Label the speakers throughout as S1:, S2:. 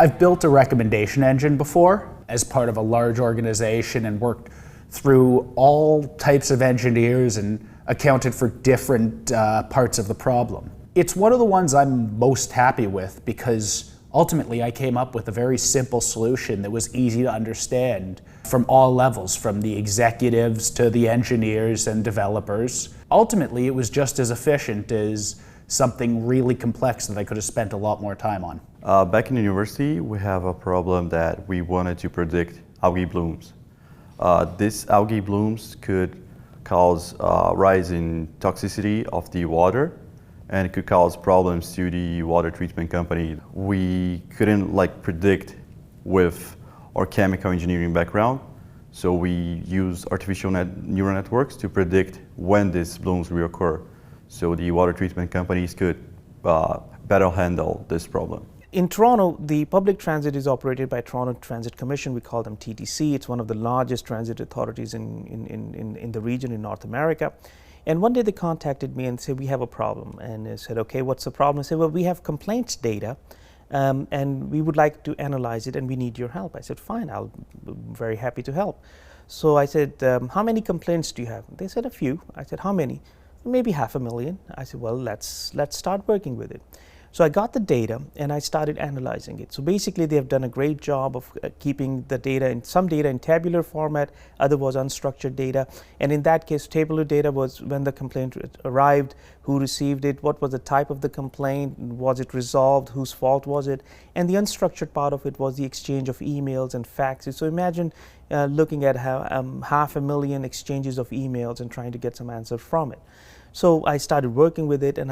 S1: I've built a recommendation engine before as part of a large organization and worked through all types of engineers and accounted for different parts of the problem. It's one of the ones I'm most happy with because ultimately I came up with a very simple solution that was easy to understand from all levels, from the executives to the engineers and developers. Ultimately, it was just as efficient as something really complex that I could have spent a lot more time on.
S2: Back in university, we have a problem that we wanted to predict algae blooms. These algae blooms could cause a rise in toxicity of the water, and it could cause problems to the water treatment company. We couldn't predict with our chemical engineering background, so we use artificial neural networks to predict when these blooms will occur, so the water treatment companies could better handle this problem.
S3: In Toronto, the public transit is operated by Toronto Transit Commission. We call them TTC. It's one of the largest transit authorities in the region in North America. And one day they contacted me and said, we have a problem. And I said, okay, what's the problem? I said, well, we have complaints data and we would like to analyze it and we need your help. I said, fine, I'll be very happy to help. So I said, how many complaints do you have? They said, a few. I said, how many? Maybe 500,000. I said, well, let's start working with it. So I got the data and I started analyzing it. So basically they have done a great job of keeping the data, some data in tabular format, other was unstructured data. And in that case, tabular data was when the complaint arrived, who received it, what was the type of the complaint, was it resolved, whose fault was it. And the unstructured part of it was the exchange of emails and faxes. So imagine looking at how 500,000 exchanges of emails and trying to get some answer from it. So I started working with it, and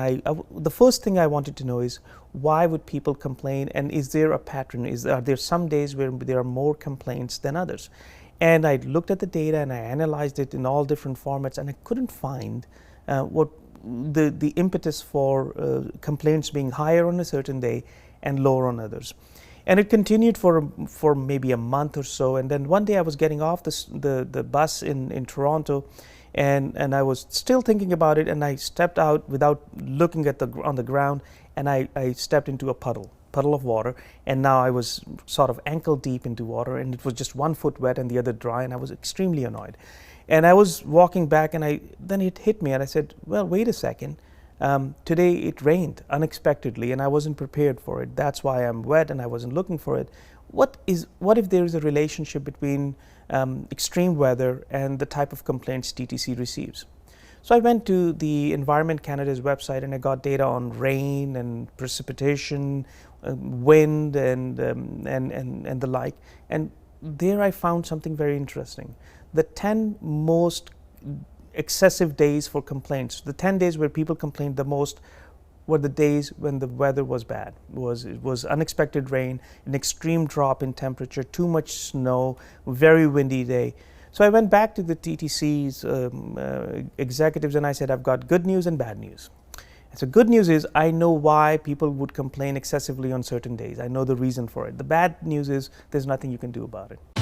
S3: the first thing I wanted to know is why would people complain, and is there a pattern? Are there some days where there are more complaints than others? And I looked at the data and I analyzed it in all different formats, and I couldn't find what the impetus for complaints being higher on a certain day and lower on others. And it continued for maybe a month or so, and then one day I was getting off the bus in Toronto, and I was still thinking about it, and I stepped out without looking on the ground, and I stepped into a puddle of water, and now I was sort of ankle deep into water, and it was just 1 foot wet and the other dry, and I was extremely annoyed. And I was walking back, and then it hit me, and I said, well, wait a second. Today it rained unexpectedly, and I wasn't prepared for it. That's why I'm wet, and I wasn't looking for it. What if there is a relationship between extreme weather and the type of complaints TTC receives? So I went to the Environment Canada's website and I got data on rain and precipitation, wind and the like. And there I found something very interesting. The 10 most excessive days for complaints, the 10 days where people complained the most, were the days when the weather was bad. It was unexpected rain, an extreme drop in temperature, too much snow, very windy day. So I went back to the TTC's executives and I said, I've got good news and bad news. So good news is I know why people would complain excessively on certain days. I know the reason for it. The bad news is there's nothing you can do about it.